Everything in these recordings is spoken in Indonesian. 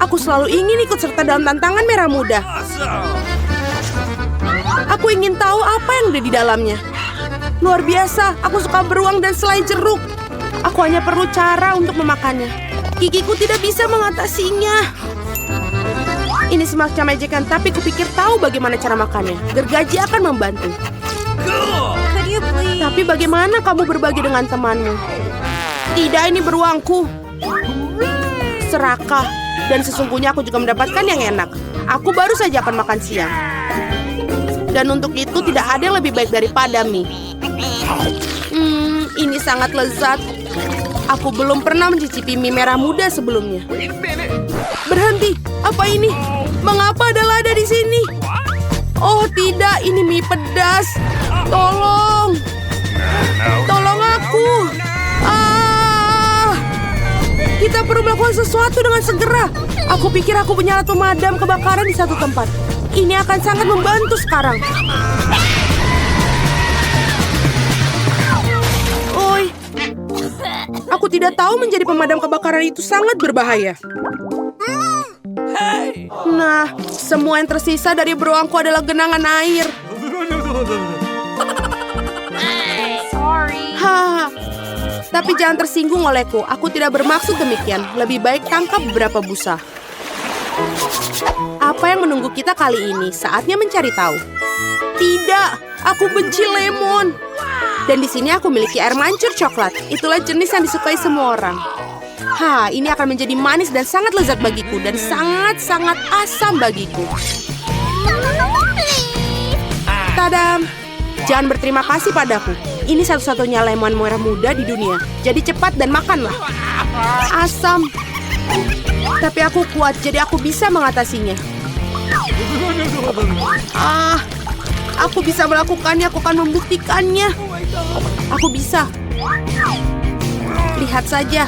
Aku selalu ingin ikut serta dalam tantangan merah muda. Aku ingin tahu apa yang ada di dalamnya. Luar biasa, aku suka beruang dan selai jeruk. Aku hanya perlu cara untuk memakannya. Gigiku tidak bisa mengatasinya. Ini semacam ejekan, tapi kupikir tahu bagaimana cara makannya. Gergaji akan membantu. Tapi bagaimana kamu berbagi dengan temanmu? Tidak, ini beruangku. Serakah. Dan sesungguhnya aku juga mendapatkan yang enak. Aku baru saja akan makan siang. Dan untuk itu tidak ada yang lebih baik daripada mie. Ini sangat lezat. Aku belum pernah mencicipi mie merah muda sebelumnya. Berhenti, apa ini? Mengapa ada lada di sini? Oh tidak, ini mie pedas. Tolong. Tolong aku. Kita perlu melakukan sesuatu dengan segera. Aku pikir aku punya alat pemadam kebakaran di satu tempat. Ini akan sangat membantu sekarang. Oi. Aku tidak tahu menjadi pemadam kebakaran itu sangat berbahaya. Nah, semua yang tersisa dari beruangku adalah genangan air. Haha. Tapi jangan tersinggung olehku. Aku tidak bermaksud demikian. Lebih baik tangkap beberapa busa. Apa yang menunggu kita kali ini? Saatnya mencari tahu. Tidak, aku benci lemon. Dan di sini aku memiliki air mancur coklat. Itulah jenis yang disukai semua orang. Ini akan menjadi manis dan sangat lezat bagiku. Dan sangat-sangat asam bagiku. Tadam! Jangan berterima kasih padaku. Ini satu-satunya lemon merah muda di dunia. Jadi cepat dan makanlah. Asam. Tapi aku kuat, jadi aku bisa mengatasinya. Aku bisa melakukannya, aku akan membuktikannya. Aku bisa. Lihat saja.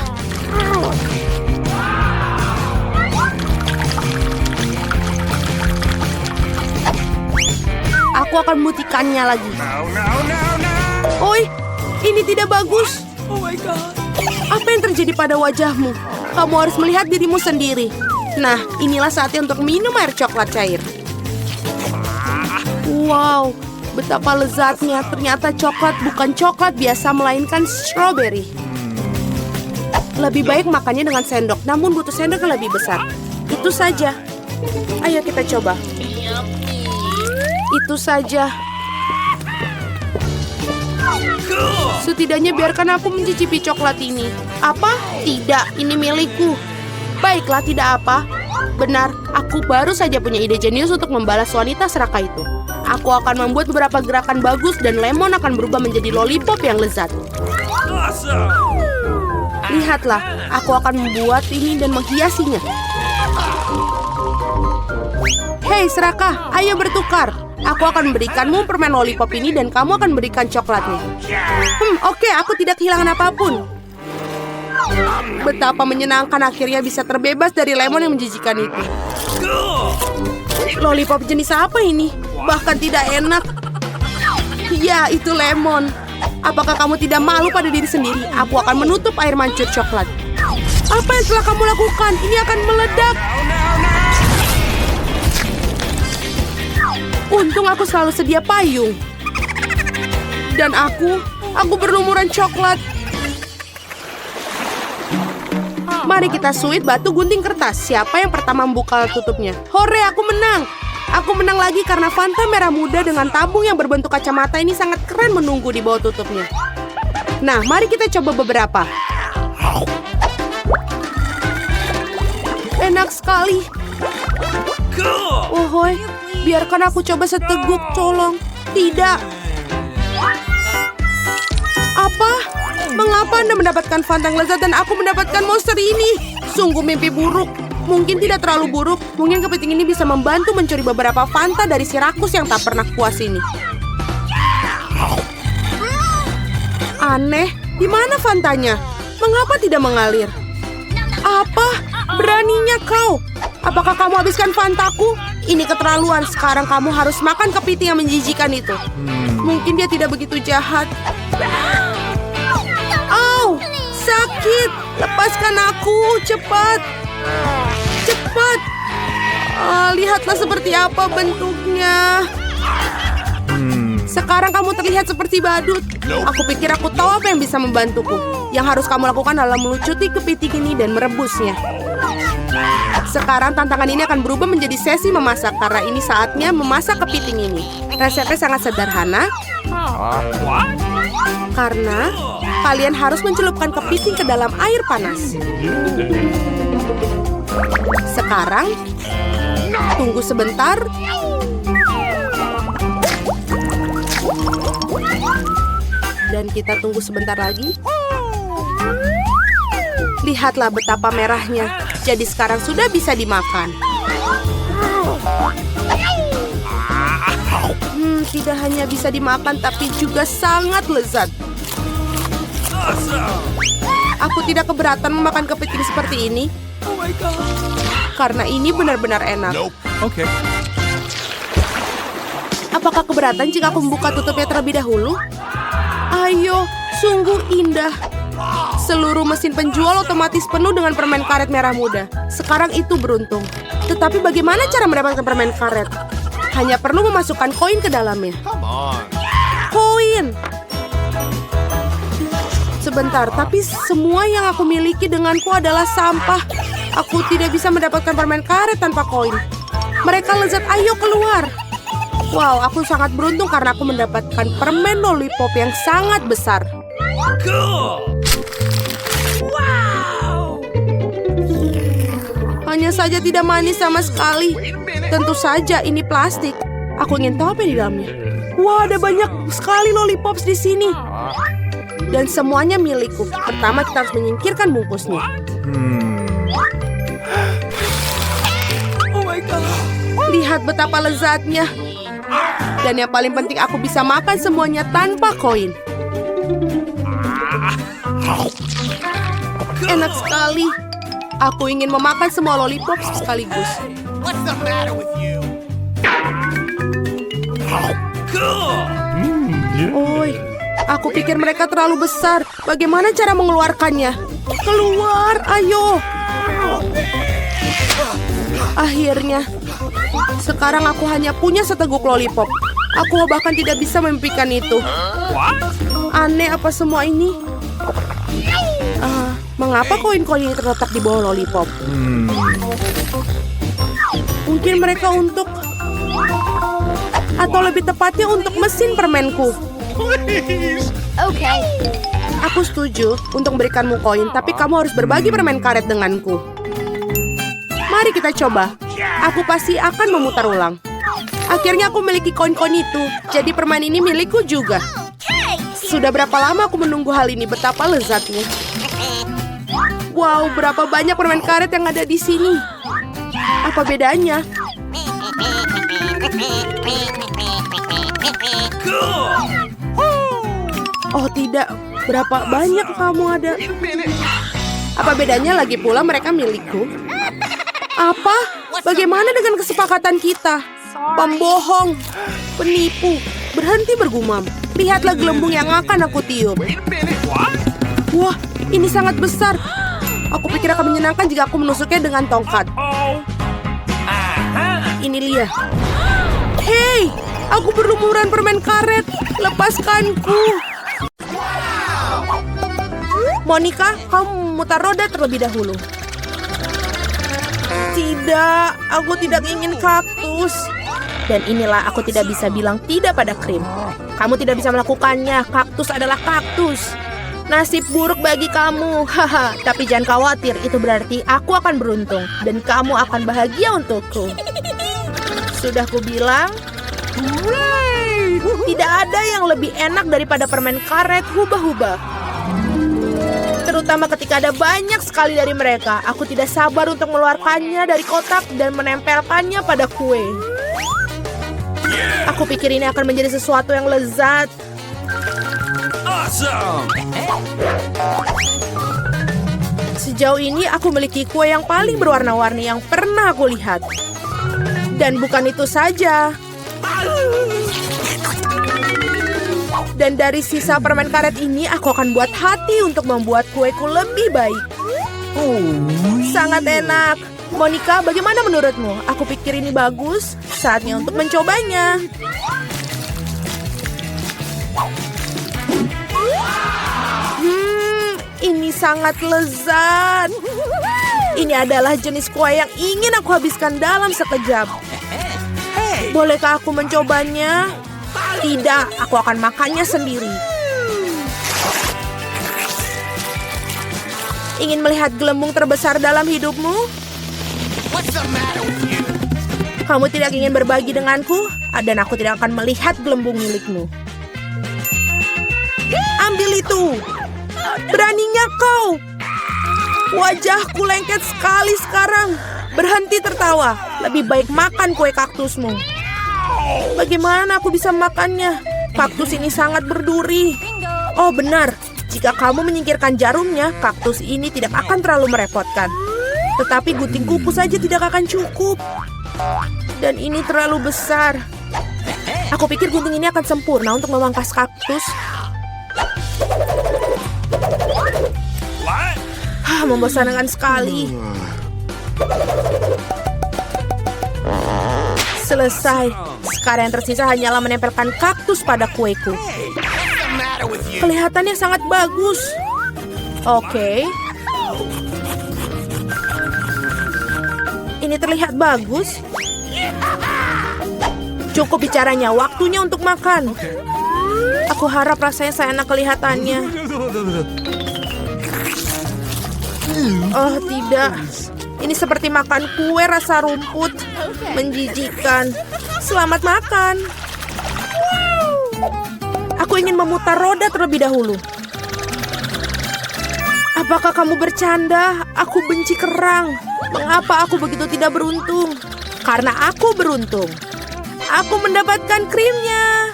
Aku akan membuktikannya lagi. Oi, ini tidak bagus. Apa yang terjadi pada wajahmu? Kamu harus melihat dirimu sendiri. Nah, inilah saatnya untuk minum air coklat cair. Wow, betapa lezatnya. Ternyata coklat bukan coklat biasa, melainkan strawberry. Lebih baik makannya dengan sendok, namun butuh sendok yang lebih besar. Itu saja. Ayo kita coba. Itu saja. Setidaknya biarkan aku mencicipi coklat ini. Apa? Tidak, ini milikku. Baiklah, tidak apa. Benar, aku baru saja punya ide jenius untuk membalas wanita serakah itu. Aku akan membuat beberapa gerakan bagus dan lemon akan berubah menjadi lollipop yang lezat. Lihatlah, aku akan membuat ini dan menghiasinya. Hei serakah, ayo bertukar. Aku akan memberikanmu permen lollipop ini dan kamu akan berikan coklatnya. Oke, aku tidak kehilangan apapun. Betapa menyenangkan akhirnya bisa terbebas dari lemon yang menjijikan itu. Lollipop jenis apa ini? Bahkan tidak enak. Ya, itu lemon. Apakah kamu tidak malu pada diri sendiri? Aku akan menutup air mancur coklat. Apa yang telah kamu lakukan? Ini akan meledak. Untung aku selalu sedia payung. Dan aku berlumuran coklat. Mari kita suit batu gunting kertas. Siapa yang pertama membuka tutupnya? Hore, aku menang. Aku menang lagi karena Fanta merah muda dengan tabung yang berbentuk kacamata ini sangat keren menunggu di bawah tutupnya. Nah, mari kita coba beberapa. Enak sekali. Ohoi, biarkan aku coba seteguk, tolong. Tidak. Apa? Mengapa Anda mendapatkan Fanta yang lezat dan aku mendapatkan monster ini? Sungguh mimpi buruk. Mungkin tidak terlalu buruk. Mungkin kepiting ini bisa membantu mencuri beberapa Fanta dari si rakus yang tak pernah puas ini. Aneh, di mana Fantanya? Mengapa tidak mengalir? Apa? Beraninya kau? Apakah kamu habiskan Fantaku? Ini keterlaluan. Sekarang kamu harus makan kepiting yang menjijikan itu. Mungkin dia tidak begitu jahat. Au, sakit. Lepaskan aku, cepat. Cepat! Lihatlah seperti apa bentuknya. Sekarang kamu terlihat seperti badut. Aku pikir aku tahu apa yang bisa membantuku. Yang harus kamu lakukan adalah melucuti kepiting ini dan merebusnya. Sekarang tantangan ini akan berubah menjadi sesi memasak karena ini saatnya memasak kepiting ini. Resepnya sangat sederhana. Karena kalian harus mencelupkan kepiting ke dalam air panas. Sekarang, tunggu sebentar. Dan kita tunggu sebentar lagi. Lihatlah betapa merahnya. Jadi sekarang sudah bisa dimakan. Tidak hanya bisa dimakan, tapi juga sangat lezat. Aku tidak keberatan memakan kepiting seperti ini. Karena ini benar-benar enak. Okay. Apakah keberatan jika aku membuka tutupnya terlebih dahulu? Ayo, sungguh indah. Seluruh mesin penjual otomatis penuh dengan permen karet merah muda. Sekarang itu beruntung. Tetapi bagaimana cara mendapatkan permen karet? Hanya perlu memasukkan koin ke dalamnya. Koin! Sebentar, tapi semua yang aku miliki denganku adalah sampah. Aku tidak bisa mendapatkan permen karet tanpa koin. Mereka lezat, ayo keluar. Wow, aku sangat beruntung karena aku mendapatkan permen lollipop yang sangat besar. Wow! Hanya saja tidak manis sama sekali. Tentu saja ini plastik. Aku ingin tahu apa yang di dalamnya. Wah, ada banyak sekali lollipops di sini. Dan semuanya milikku. Pertama kita harus menyingkirkan bungkusnya. Oh my God. Lihat betapa lezatnya. Dan yang paling penting aku bisa makan semuanya tanpa koin. Enak sekali. Aku ingin memakan semua lollipop sekaligus. What's the matter with you? Oi, aku pikir mereka terlalu besar. Bagaimana cara mengeluarkannya? Keluar, ayo. Akhirnya, sekarang aku hanya punya seteguk lollipop. Aku bahkan tidak bisa memimpikan itu. Aneh apa semua ini? Mengapa koin-koin ini terletak di bawah lollipop? Mungkin mereka untuk... Atau lebih tepatnya untuk mesin permenku. Okay. Aku setuju untuk memberikanmu koin, tapi kamu harus berbagi permen karet denganku. Mari kita coba. Aku pasti akan memutar ulang. Akhirnya aku memiliki koin-koin itu, jadi permen ini milikku juga. Sudah berapa lama aku menunggu hal ini, betapa lezatnya. Wow, berapa banyak permen karet yang ada di sini. Apa bedanya? Oh tidak, berapa banyak kamu ada? Apa bedanya lagi pula mereka milikku? Apa? Bagaimana dengan kesepakatan kita? Pembohong, penipu, berhenti bergumam. Lihatlah gelembung yang akan aku tiup. Wah, ini sangat besar. Aku pikir akan menyenangkan jika aku menusuknya dengan tongkat. Ini Lia. Hei, aku berlumuran permen karet. Lepaskanku. Monica, kamu memutar roda terlebih dahulu. Tidak, aku tidak ingin kaktus. Dan inilah aku tidak bisa bilang tidak pada krim. Kamu tidak bisa melakukannya. Kaktus adalah kaktus. Nasib buruk bagi kamu. Haha, tapi jangan khawatir. Itu berarti aku akan beruntung. Dan kamu akan bahagia untukku. Sudah kubilang. Tidak ada yang lebih enak daripada permen karet hubah-hubah. Terutama ketika ada banyak sekali dari mereka. Aku tidak sabar untuk mengeluarkannya dari kotak dan menempelkannya pada kue. Aku pikir ini akan menjadi sesuatu yang lezat. Awesome. Sejauh ini aku memiliki kue yang paling berwarna-warni yang pernah aku lihat. Dan bukan itu saja. Dan dari sisa permen karet ini aku akan buat hati untuk membuat kueku lebih baik. Sangat enak. Monica, bagaimana menurutmu? Aku pikir ini bagus. Saatnya untuk mencobanya. Ini sangat lezat. Ini adalah jenis kue yang ingin aku habiskan dalam sekejap. Bolehkah aku mencobanya? Tidak, aku akan makannya sendiri. Ingin melihat gelembung terbesar dalam hidupmu? What's the matter with you? Kamu tidak ingin berbagi denganku, dan aku tidak akan melihat gelembung milikmu. Ambil itu. Beraninya kau. Wajahku lengket sekali sekarang. Berhenti tertawa. Lebih baik makan kue kaktusmu. Bagaimana aku bisa makannya? Kaktus ini sangat berduri. Oh benar, jika kamu menyingkirkan jarumnya, kaktus ini tidak akan terlalu merepotkan. Tetapi gunting kuku saja tidak akan cukup. Dan ini terlalu besar. Aku pikir gunting ini akan sempurna untuk memangkas kaktus. Membosankan sekali. Selesai. Sekarang yang tersisa hanyalah menempelkan kaktus pada kueku. Kelihatannya sangat bagus. Oke. Ini terlihat bagus. Cukup bicaranya, waktunya untuk makan. Aku harap rasanya seenak kelihatannya. Oh tidak, ini seperti makan kue rasa rumput. Menjijikkan. Selamat makan. Aku ingin memutar roda terlebih dahulu. Apakah kamu bercanda? Aku benci kerang. Mengapa aku begitu tidak beruntung? Karena aku beruntung. Aku mendapatkan krimnya.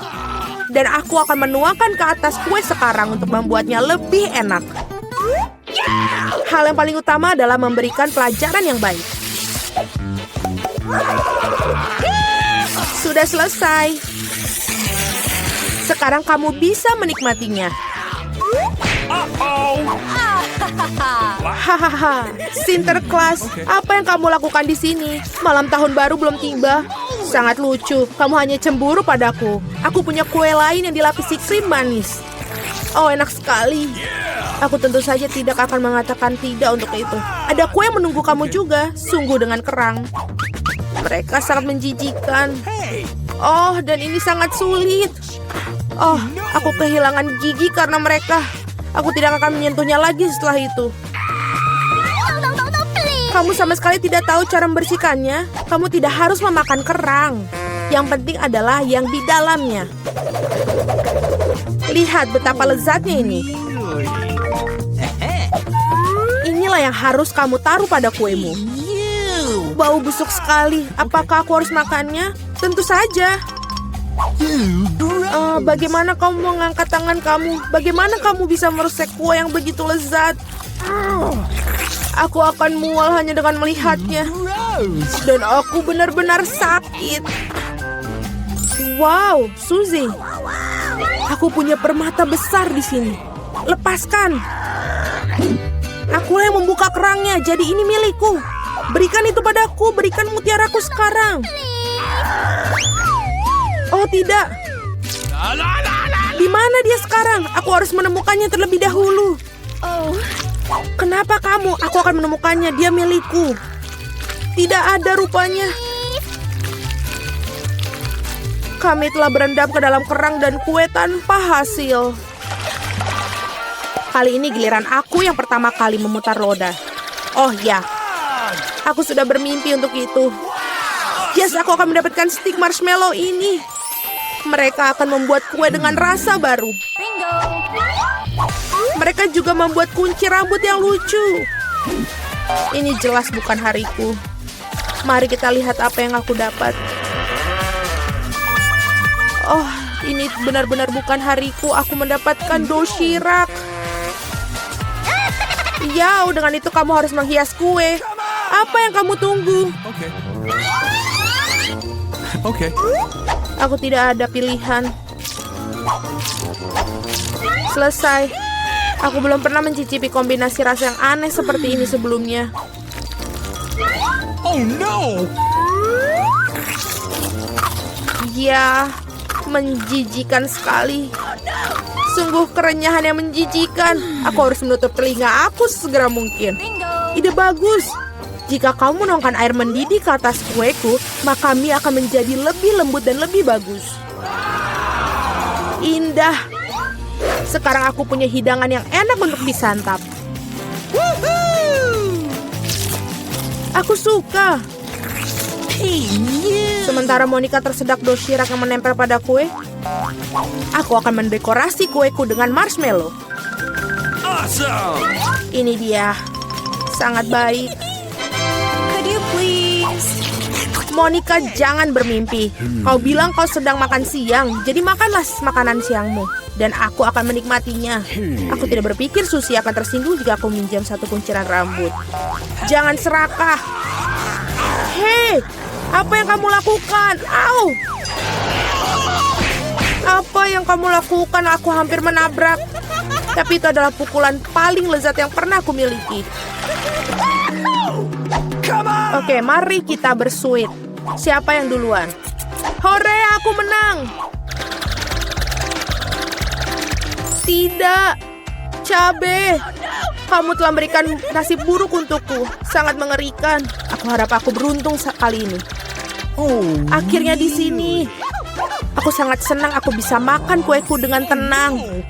Dan aku akan menuangkan ke atas kue sekarang untuk membuatnya lebih enak. Hal yang paling utama adalah memberikan pelajaran yang baik. Sudah selesai. Sekarang kamu bisa menikmatinya. Hahaha, Sinterklas, apa yang kamu lakukan di sini? Malam tahun baru belum tiba. Sangat lucu, kamu hanya cemburu padaku. Aku punya kue lain yang dilapisi krim manis. Oh, enak sekali. Aku tentu saja tidak akan mengatakan tidak untuk itu. Ada kue yang menunggu kamu juga, sungguh dengan kerang. Mereka sangat menjijikan. Oh, dan ini sangat sulit. Oh, aku kehilangan gigi karena mereka. Aku tidak akan menyentuhnya lagi setelah itu. Kamu sama sekali tidak tahu cara membersihkannya. Kamu tidak harus memakan kerang. Yang penting adalah yang di dalamnya. Lihat betapa lezatnya ini. Inilah yang harus kamu taruh pada kuemu. Bau busuk sekali. Apakah aku harus makannya? Tentu saja. Bagaimana kamu mengangkat tangan kamu? Bagaimana kamu bisa merusak kue yang begitu lezat? Aku akan mual hanya dengan melihatnya. Dan aku benar-benar sakit. Wow, Suzy. Aku punya permata besar di sini. Lepaskan. Aku yang membuka kerangnya, jadi ini milikku. Berikan itu padaku, berikan mutiaraku sekarang. Oh tidak. Di mana dia sekarang? Aku harus menemukannya terlebih dahulu. Kenapa kamu? Aku akan menemukannya, dia milikku. Tidak ada rupanya. Kami telah berendam ke dalam kerang dan kue tanpa hasil. Kali ini giliran aku yang pertama kali memutar roda. Oh ya, aku sudah bermimpi untuk itu. Yes, aku akan mendapatkan stik marshmallow ini. Mereka akan membuat kue dengan rasa baru. Mereka juga membuat kunci rambut yang lucu. Ini jelas bukan hariku. Mari kita lihat apa yang aku dapat. Oh, ini benar-benar bukan hariku. Aku mendapatkan doshirak. Ya, dengan itu kamu harus menghias kue. Apa yang kamu tunggu? Oke. Aku tidak ada pilihan. Selesai. Aku belum pernah mencicipi kombinasi rasa yang aneh seperti ini sebelumnya. Oh no! Ya, menjijikan sekali. Sungguh kerenyahan yang menjijikan. Aku harus menutup telinga aku sesegera mungkin. Ide bagus. Jika kamu menuangkan air mendidih ke atas kueku, maka mie akan menjadi lebih lembut dan lebih bagus. Indah. Sekarang aku punya hidangan yang enak untuk disantap. Aku suka. Sementara Monica tersedak dosirak yang menempel pada kue, aku akan mendekorasi kueku dengan marshmallow. Awesome! Ini dia. Sangat baik. Could you please? Monica, jangan bermimpi. Kau bilang kau sedang makan siang, jadi makanlah makanan siangmu. Dan aku akan menikmatinya. Aku tidak berpikir Susie akan tersinggung jika aku minjam satu kunciran rambut. Jangan serakah. Hei, apa yang kamu lakukan? Au! Apa yang kamu lakukan? Aku hampir menabrak. Tapi itu adalah pukulan paling lezat yang pernah aku miliki. Oke, mari kita bersuit. Siapa yang duluan? Hore, aku menang! Tidak, Cabe. Kamu telah memberikan nasib buruk untukku. Sangat mengerikan. Aku harap aku beruntung kali ini. Akhirnya di sini. Aku sangat senang aku bisa makan kueku dengan tenang.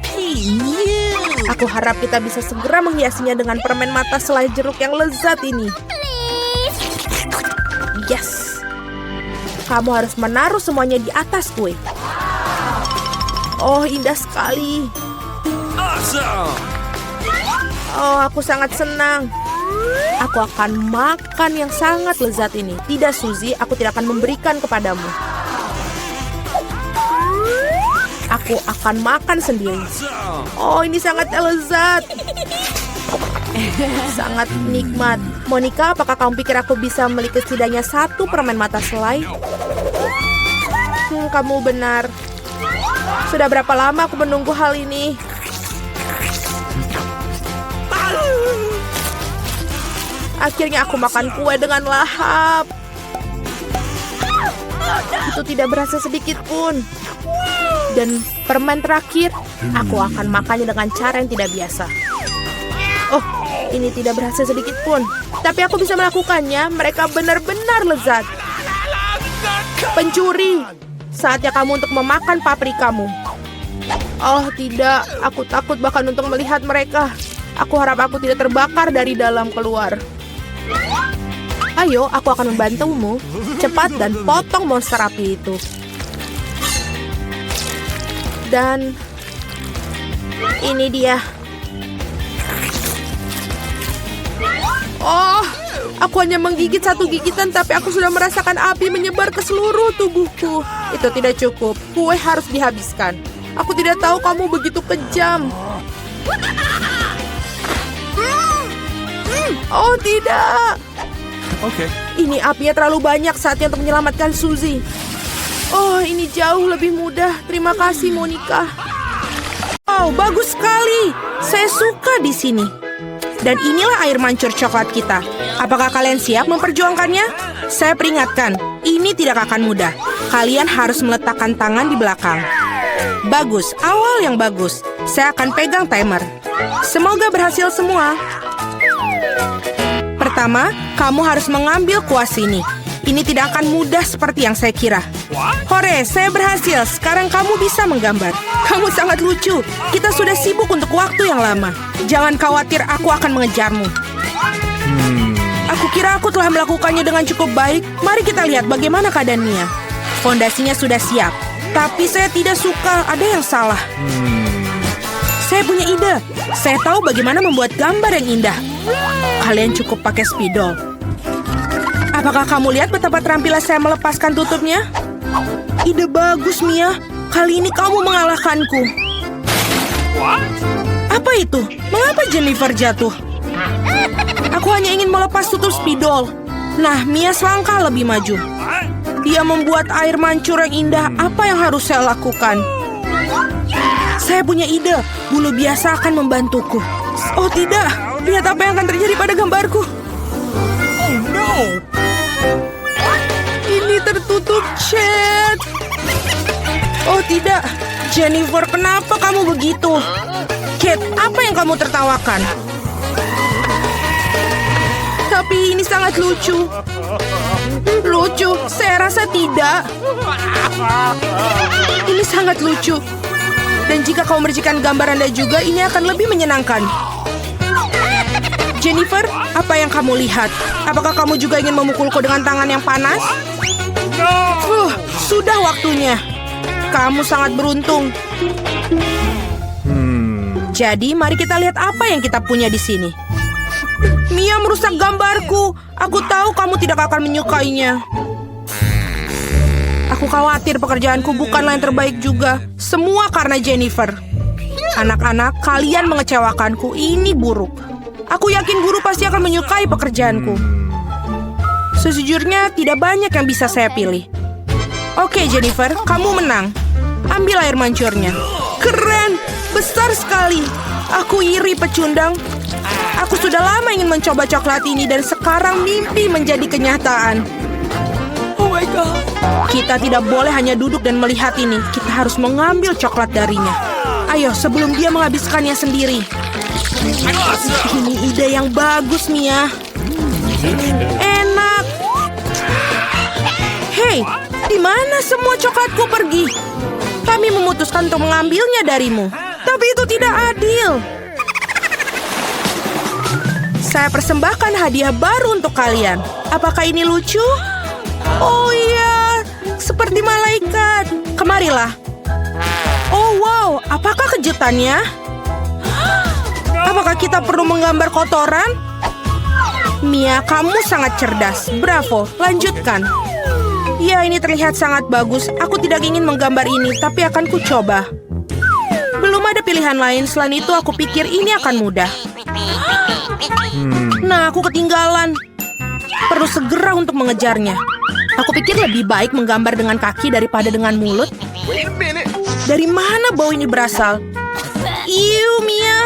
Aku harap kita bisa segera menghiasinya dengan permen mata selai jeruk yang lezat ini. Yes. Kamu harus menaruh semuanya di atas kue. Oh, indah sekali. Awesome! Oh, aku sangat senang. Aku akan makan yang sangat lezat ini. Tidak, Suzy, aku tidak akan memberikan kepadamu. Aku akan makan sendiri. Oh, ini sangat lezat. Sangat nikmat. Monica, apakah kamu pikir aku bisa memiliki setidaknya satu permen mata selai? Kamu benar. Sudah berapa lama aku menunggu hal ini? Akhirnya aku makan kue dengan lahap. Itu tidak berasa sedikit pun. Dan permen terakhir, aku akan makannya dengan cara yang tidak biasa. Oh, ini tidak berasa sedikit pun. Tapi aku bisa melakukannya. Mereka benar-benar lezat. Pencuri, saatnya kamu untuk memakan paprikamu. Oh tidak, aku takut bahkan untuk melihat mereka. Aku harap aku tidak terbakar dari dalam keluar. Ayo, aku akan membantumu. Cepat dan potong monster api itu. Dan ini dia. Oh, aku hanya menggigit satu gigitan, tapi aku sudah merasakan api menyebar ke seluruh tubuhku. Itu tidak cukup. Kue harus dihabiskan. Aku tidak tahu kamu begitu kejam. Oh tidak. Okay. Ini apinya terlalu banyak, saatnya untuk menyelamatkan Suzy. Oh, ini jauh lebih mudah. Terima kasih, Monica. Oh, bagus sekali. Saya suka di sini. Dan inilah air mancur coklat kita. Apakah kalian siap memperjuangkannya? Saya peringatkan, ini tidak akan mudah. Kalian harus meletakkan tangan di belakang. Bagus, awal yang bagus. Saya akan pegang timer. Semoga berhasil semua. Pertama, kamu harus mengambil kuas ini. Ini tidak akan mudah seperti yang saya kira. Hore, saya berhasil. Sekarang kamu bisa menggambar. Kamu sangat lucu. Kita sudah sibuk untuk waktu yang lama. Jangan khawatir, aku akan mengejarmu. Aku kira aku telah melakukannya dengan cukup baik. Mari kita lihat bagaimana keadaan Mia. Fondasinya sudah siap. Tapi saya tidak suka, ada yang salah. Saya punya ide. Saya tahu bagaimana membuat gambar yang indah. Kalian cukup pakai spidol. Apakah kamu lihat betapa terampilnya saya melepaskan tutupnya? Ide bagus, Mia. Kali ini kamu mengalahkanku. Apa itu? Mengapa Jennifer jatuh? Aku hanya ingin melepas tutup spidol. Nah, Mia selangkah lebih maju. Dia membuat air mancur yang indah. Apa yang harus saya lakukan? Saya punya ide. Bulu biasa akan membantuku. Oh tidak. Lihat apa yang akan terjadi pada gambarku. Oh no! Chat. Oh tidak, Jennifer, kenapa kamu begitu? Kate, apa yang kamu tertawakan? Tapi ini sangat lucu. Lucu? Saya rasa tidak. Ini sangat lucu. Dan jika kau mercikan gambar Anda juga, ini akan lebih menyenangkan. Jennifer, apa yang kamu lihat? Apakah kamu juga ingin memukulku dengan tangan yang panas? Sudah waktunya. Kamu sangat beruntung. Jadi, mari kita lihat apa yang kita punya di sini. Mia merusak gambarku. Aku tahu kamu tidak akan menyukainya. Aku khawatir pekerjaanku bukanlah yang terbaik juga. Semua karena Jennifer. Anak-anak, kalian mengecewakanku. Ini buruk. Aku yakin guru pasti akan menyukai pekerjaanku. Sejujurnya, tidak banyak yang bisa saya pilih. Oke, Jennifer, kamu menang. Ambil air mancurnya. Keren, besar sekali. Aku iri, pecundang. Aku sudah lama ingin mencoba coklat ini dan sekarang mimpi menjadi kenyataan. Oh my God. Kita tidak boleh hanya duduk dan melihat ini. Kita harus mengambil coklat darinya. Ayo, sebelum dia menghabiskannya sendiri. Ini ide yang bagus, Mia. Enak. Hei, di mana semua coklatku pergi? Kami memutuskan untuk mengambilnya darimu. Tapi itu tidak adil. Saya persembahkan hadiah baru untuk kalian. Apakah ini lucu? Oh iya, seperti malaikat. Kemarilah. Oh wow, apakah kejutannya? Apakah kita perlu menggambar kotoran? Mia, kamu sangat cerdas. Bravo, lanjutkan. Ya, ini terlihat sangat bagus. Aku tidak ingin menggambar ini, tapi akan kucoba. Belum ada pilihan lain. Selain itu, aku pikir ini akan mudah. Nah, aku ketinggalan. Perlu segera untuk mengejarnya. Aku pikir lebih baik menggambar dengan kaki daripada dengan mulut. Dari mana bau ini berasal? Iu, Mia.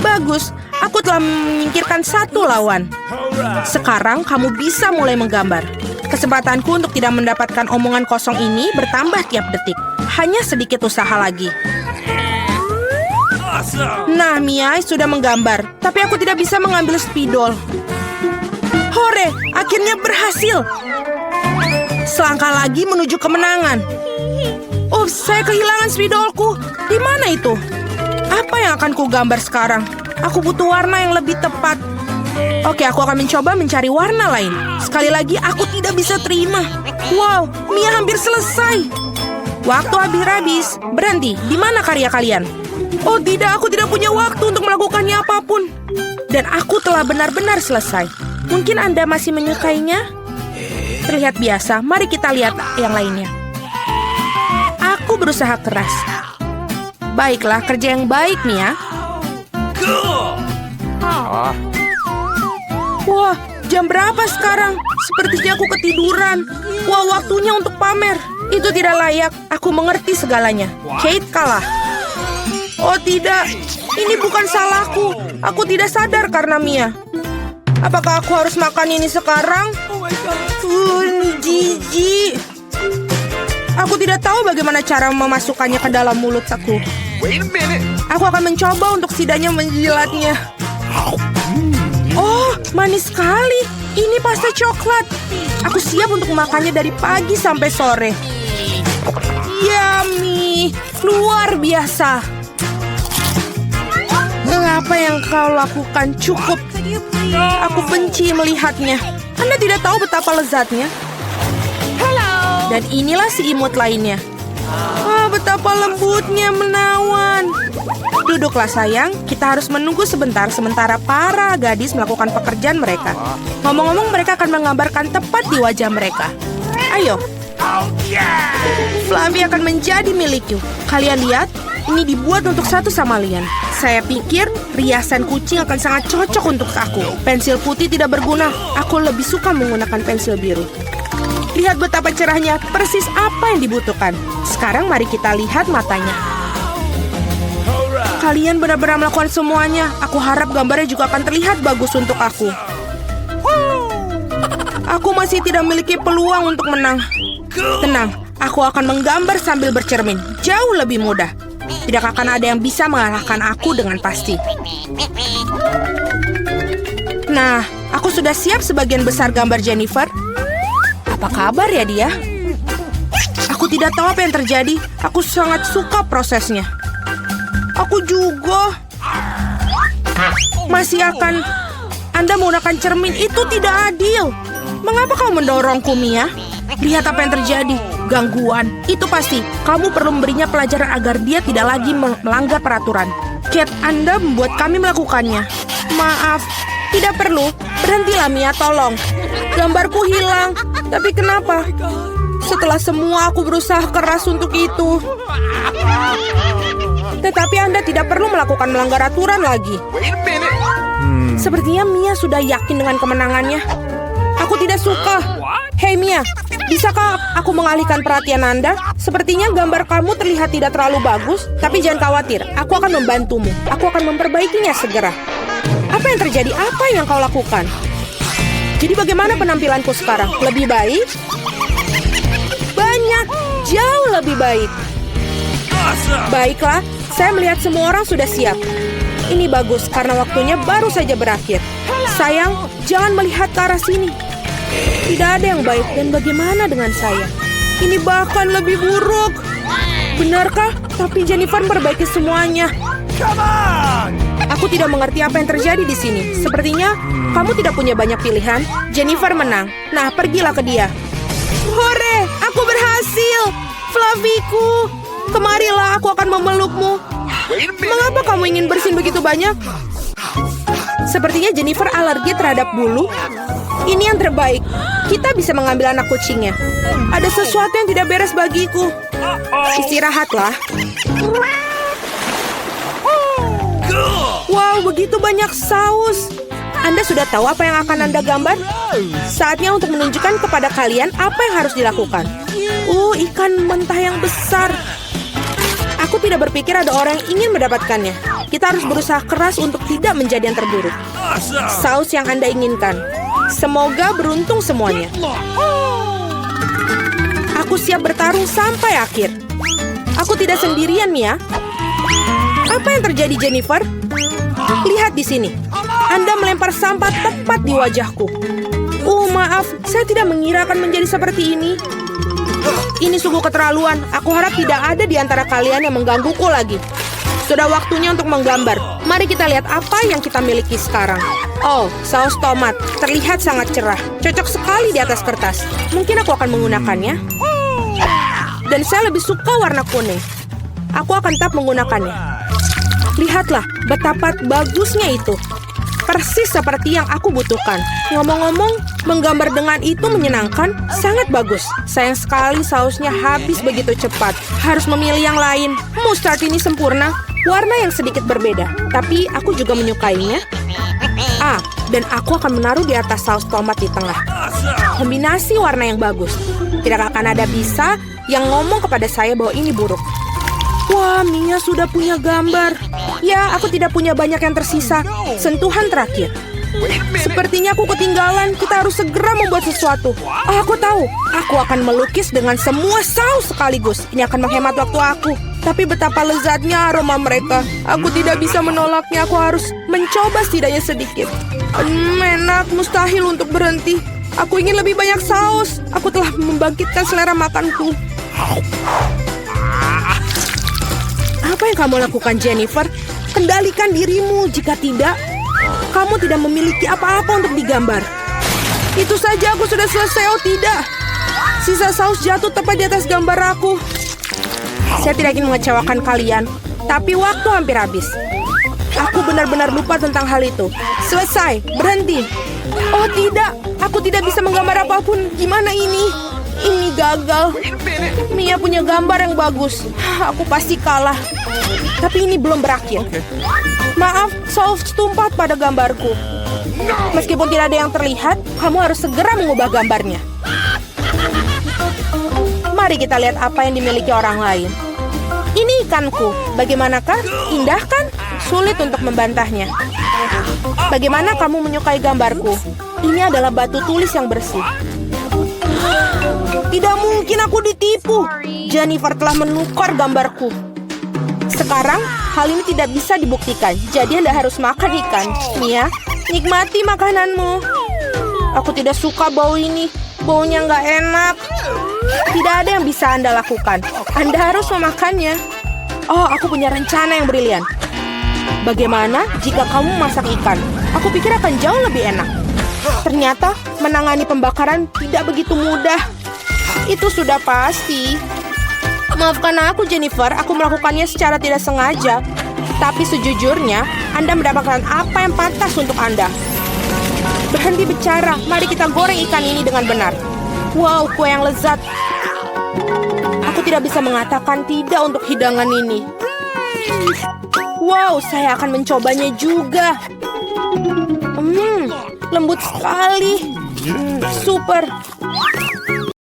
Bagus, aku telah menyingkirkan satu lawan. Sekarang kamu bisa mulai menggambar. Kesempatanku untuk tidak mendapatkan omongan kosong ini bertambah tiap detik. Hanya sedikit usaha lagi. Nah, Mia sudah menggambar. Tapi aku tidak bisa mengambil spidol. Hore, akhirnya berhasil. Selangkah lagi menuju kemenangan. Oh, saya kehilangan spidolku. Di mana itu? Apa yang akan ku gambar sekarang? Aku butuh warna yang lebih tepat. Oke, aku akan mencoba mencari warna lain. Sekali lagi, aku tidak bisa terima. Wow, Mia hampir selesai. Waktu habis. Berhenti, di mana karya kalian? Oh tidak, aku tidak punya waktu untuk melakukannya apapun. Dan aku telah benar-benar selesai. Mungkin Anda masih menyukainya? Terlihat biasa, mari kita lihat yang lainnya. Aku berusaha keras. Baiklah, kerja yang baik, Mia. Wah, jam berapa sekarang? Sepertinya aku ketiduran. Wah, waktunya untuk pamer. Itu tidak layak. Aku mengerti segalanya. Kate kalah. Oh tidak, ini bukan salahku. Aku tidak sadar karena Mia. Apakah aku harus makan ini sekarang? Ini jijik. Aku tidak tahu bagaimana cara memasukkannya ke dalam mulut aku. Aku akan mencoba untuk setidaknya menjilatnya. Oh, manis sekali. Ini pasta coklat. Aku siap untuk makannya dari pagi sampai sore. Yummy, luar biasa. Apa yang kau lakukan cukup. Aku benci melihatnya. Anda tidak tahu betapa lezatnya. Dan inilah si imut lainnya. Betapa lembutnya menawan. Duduklah sayang, kita harus menunggu sebentar sementara para gadis melakukan pekerjaan mereka. Ngomong-ngomong, mereka akan menggambarkan tepat di wajah mereka. Ayo. Fluffy akan menjadi milikku. Kalian lihat, ini dibuat untuk satu sama lain. Saya pikir riasan kucing akan sangat cocok untuk aku. Pensil putih tidak berguna. Aku lebih suka menggunakan pensil biru. Lihat betapa cerahnya, persis apa yang dibutuhkan. Sekarang mari kita lihat matanya. Kalian benar-benar melakukan semuanya. Aku harap gambarnya juga akan terlihat bagus untuk aku. Aku masih tidak memiliki peluang untuk menang. Tenang, aku akan menggambar sambil bercermin. Jauh lebih mudah. Tidak akan ada yang bisa mengalahkan aku dengan pasti. Nah, aku sudah siap sebagian besar gambar Jennifer. Apa kabar ya dia? Aku tidak tahu apa yang terjadi. Aku sangat suka prosesnya. Aku juga. Masih akan Anda menggunakan cermin itu tidak adil. Mengapa kau mendorongku, Mia? Lihat apa yang terjadi. Gangguan. Itu pasti. Kamu perlu memberinya pelajaran agar dia tidak lagi melanggar peraturan. Cat, Anda membuat kami melakukannya. Maaf. Tidak perlu. Berhentilah, Mia, tolong. Gambarku hilang. Tapi kenapa? Setelah semua aku berusaha keras untuk itu. Tetapi Anda tidak perlu melakukan melanggar aturan lagi. Sepertinya Mia sudah yakin dengan kemenangannya. Aku tidak suka. Hei Mia, bisakah aku mengalihkan perhatian Anda? Sepertinya gambar kamu terlihat tidak terlalu bagus. Tapi jangan khawatir, aku akan membantumu. Aku akan memperbaikinya segera. Apa yang terjadi? Apa yang kau lakukan? Jadi bagaimana penampilanku sekarang? Lebih baik? Banyak, jauh lebih baik. Baiklah, saya melihat semua orang sudah siap. Ini bagus karena waktunya baru saja berakhir. Sayang, jangan melihat ke arah sini. Tidak ada yang baik dan bagaimana dengan saya? Ini bahkan lebih buruk. Benarkah? Tapi Jennifer memperbaiki semuanya. Aku tidak mengerti apa yang terjadi di sini. Sepertinya kamu tidak punya banyak pilihan. Jennifer menang. Nah, pergilah ke dia. Hore, aku berhasil. Flaviku, kemarilah, aku akan memelukmu. Mengapa kamu ingin bersin begitu banyak? Sepertinya Jennifer alergi terhadap bulu. Ini yang terbaik. Kita bisa mengambil anak kucingnya. Ada sesuatu yang tidak beres bagiku. Istirahatlah. Wow, begitu banyak saus. Anda sudah tahu apa yang akan Anda gambar? Saatnya untuk menunjukkan kepada kalian apa yang harus dilakukan. Ikan mentah yang besar. Aku tidak berpikir ada orang yang ingin mendapatkannya. Kita harus berusaha keras untuk tidak menjadi yang terburuk. Saus yang Anda inginkan. Semoga beruntung semuanya. Aku siap bertarung sampai akhir. Aku tidak sendirian, Mia. Apa yang terjadi, Jennifer? Lihat di sini. Anda melempar sampah tepat di wajahku. Maaf, saya tidak mengira akan menjadi seperti ini. Ini sungguh keterlaluan. Aku harap tidak ada di antara kalian yang menggangguku lagi. Sudah waktunya untuk menggambar. Mari kita lihat apa yang kita miliki sekarang. Saus tomat. Terlihat sangat cerah. Cocok sekali di atas kertas. Mungkin aku akan menggunakannya. Dan saya lebih suka warna kuning. Aku akan tetap menggunakannya. Lihatlah betapa bagusnya itu. Persis seperti yang aku butuhkan. Ngomong-ngomong, menggambar dengan itu menyenangkan, sangat bagus. Sayang sekali sausnya habis begitu cepat. Harus memilih yang lain. Mustard ini sempurna. Warna yang sedikit berbeda. Tapi aku juga menyukainya. Dan aku akan menaruh di atas saus tomat di tengah. Kombinasi warna yang bagus. Tidak akan ada bisa yang ngomong kepada saya bahwa ini buruk. Wah, Mia sudah punya gambar. Ya, aku tidak punya banyak yang tersisa. Sentuhan terakhir. Sepertinya aku ketinggalan. Kita harus segera membuat sesuatu. Aku tahu. Aku akan melukis dengan semua saus sekaligus. Ini akan menghemat waktu aku. Tapi betapa lezatnya aroma mereka. Aku tidak bisa menolaknya. Aku harus mencoba setidaknya sedikit. Enak, mustahil untuk berhenti. Aku ingin lebih banyak saus. Aku telah membangkitkan selera makanku. Apa yang kamu lakukan, Jennifer? Kendalikan dirimu. Jika tidak, kamu tidak memiliki apa-apa untuk digambar. Itu saja, aku sudah selesai. Tidak. Sisa saus jatuh tepat di atas gambar aku. Saya tidak ingin mengecewakan kalian, tapi waktu hampir habis. Aku benar-benar lupa tentang hal itu. Selesai. Berhenti. Tidak. Aku tidak bisa menggambar apapun. Gimana ini? Ini gagal. Mia punya gambar yang bagus. Aku pasti kalah. Tapi ini belum berakhir. Maaf, saus tumpah pada gambarku. Meskipun tidak ada yang terlihat, kamu harus segera mengubah gambarnya. Mari kita lihat apa yang dimiliki orang lain. Ini ikanku. Bagaimanakah? Indah kan? Sulit untuk membantahnya. Bagaimana kamu menyukai gambarku? Ini adalah batu tulis yang bersih. Tidak mungkin aku ditipu. Jennifer telah menukar gambarku. Sekarang, hal ini tidak bisa dibuktikan. Jadi Anda harus makan ikan. Mia, nikmati makananmu. Aku tidak suka bau ini. Baunya nggak enak. Tidak ada yang bisa Anda lakukan. Anda harus memakannya. Oh, aku punya rencana yang brilian. Bagaimana jika kamu masak ikan? Aku pikir akan jauh lebih enak. Ternyata menangani pembakaran tidak begitu mudah. Itu sudah pasti. Maafkan aku, Jennifer. Aku melakukannya secara tidak sengaja. Tapi sejujurnya, Anda mendapatkan apa yang pantas untuk Anda. Berhenti bicara. Mari kita goreng ikan ini dengan benar. Wow, kue yang lezat. Aku tidak bisa mengatakan tidak untuk hidangan ini. Wow, saya akan mencobanya juga. Lembut sekali. Super.